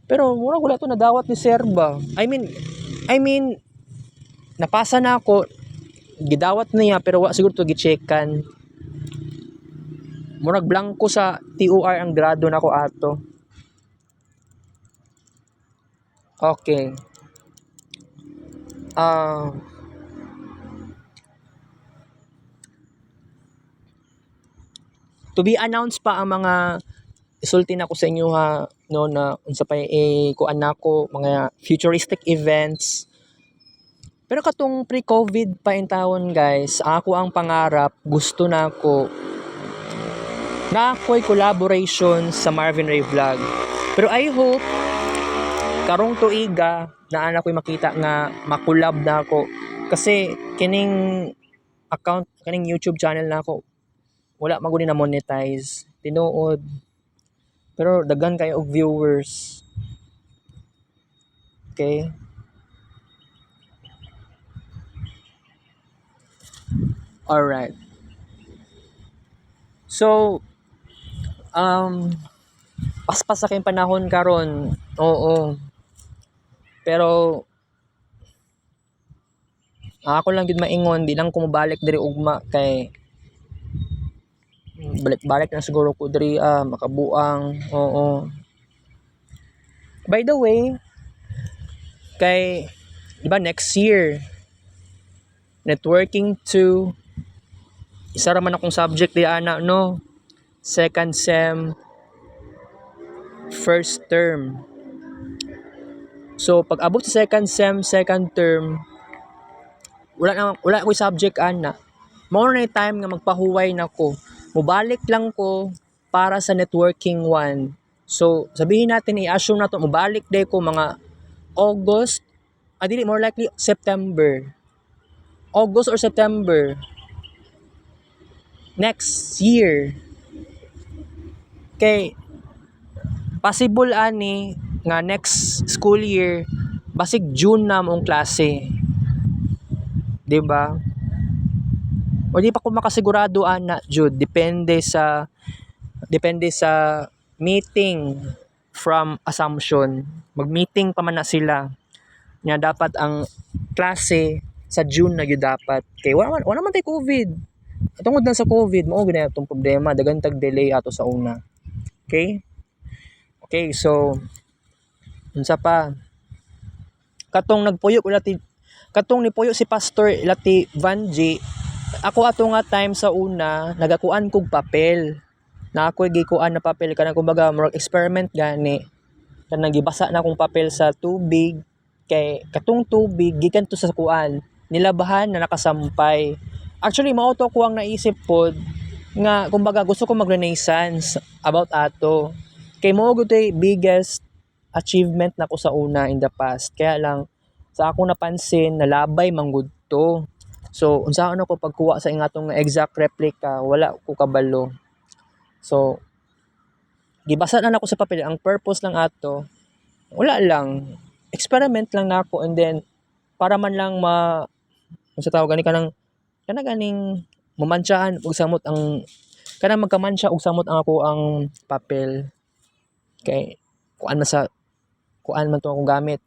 Pero mura wala to nadawat ni sir ba. I mean napasa na ako gidawat niya pero wa siguro to gi-checkan. Murag blanco sa TOR ang grado nako ato. Okay. To be announced pa ang mga isulti na ko sa inyo ha no na unsa pa kuan nako mga futuristic events. Pero katong pre-COVID pa in taon guys, ako ang pangarap gusto nako na ako'y collaboration sa Marvin Ray Vlog. Pero I hope karong tuiga na ana ko'y makita nga makulab na ako kasi kining account kining YouTube channel na ako wala maguni na monetize tinuod pero daghan kayo og viewers. Okay, alright, so paspas sa kayong panahon karon, oo, pero ako lang gid maingon di lang ko mobalik diri ugma kay balik na siguro ko diri makabuang. Oo, by the way kay di ba next year networking 2 isa ra man akong subject di ana no, second sem first term. So pag abot sa second sem second term wala ko subject ana, mao na time nga magpahuway nako mobalik lang ko para sa networking 1. So sabihin natin i-assume na to mobalik day ko mga August, dili more likely September, August or September next year. Kay possible ani nga next school year basig June na mong klase, di ba? O di pa ko makasigurado ana jud depende sa meeting from Assumption. Mag-meeting pa man na sila nga dapat ang klase sa June na gyud dapat kay wala man tay COVID. Tungod lang sa COVID mao gyud na itong problema, daghan tag delay ato sa una. Okay, so unsa pa katong nagpuyo katong nipuyo si Pastor Lati Vanji. Ako ato nga time sa una nagakuan kog papel na ako gikuan na papel kanang kumbaga more experiment gani kanang gibasa na akong papel sa tubig kay katong tubig gikan to sa kuan nilabahan na nakasampay. Actually mao to ko ang naisip pod nga kumbaga gusto ko mag-renaissance about ato kay mao gyud biggest achievement nako sa una in the past, kaya lang sa ako napansin nalabay manggud to. So unsaon ako pagkuha sa ingatong exact replica wala ko kabalo. So gibasa na nako sa papel ang purpose lang ato wala lang experiment lang nako and then para man lang unsa tawag gani kanang ganing mamansyahan og samot ang kanang magkamansya og samot ang ako ang papel kay kuan man to akong gamit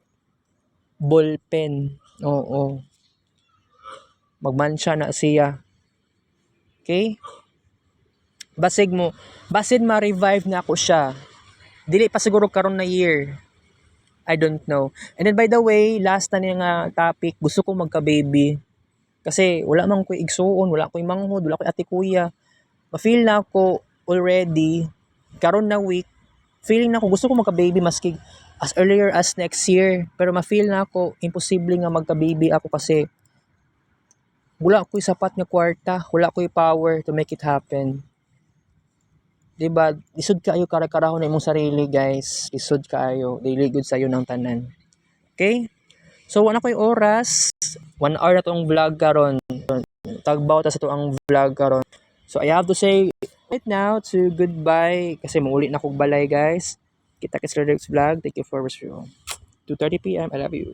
ball pen. Oo, magmansya na siya. Okay, basid ma-revive na ako siya dili pa siguro karon na year, I don't know. And then by the way last na niya nga topic, gusto ko magka-baby kasi wala man ko igsuon, wala ko manghod, wala ko ate kuya. Ma-feel na ako already karon na week, feeling na ako gusto ko magka-baby maski as earlier as next year, pero ma-feel na ako imposible nga magka-baby ako kasi wala ko'y sapat nga kwarta, wala ko'y power to make it happen. Diba? Lisod kaayo kara-karahon na imong sarili, guys. Lisod kaayo. Dili good sa'yo ng tanan. Okay? So, wala ko'y oras. 1 hour na tong vlog karon. Tagbaw ta sa to ang vlog karon. So, I have to say right now to goodbye kasi mauli na kog balay, guys. Kita kits next vlog. Thank you for watching. 2:30 PM. I love you.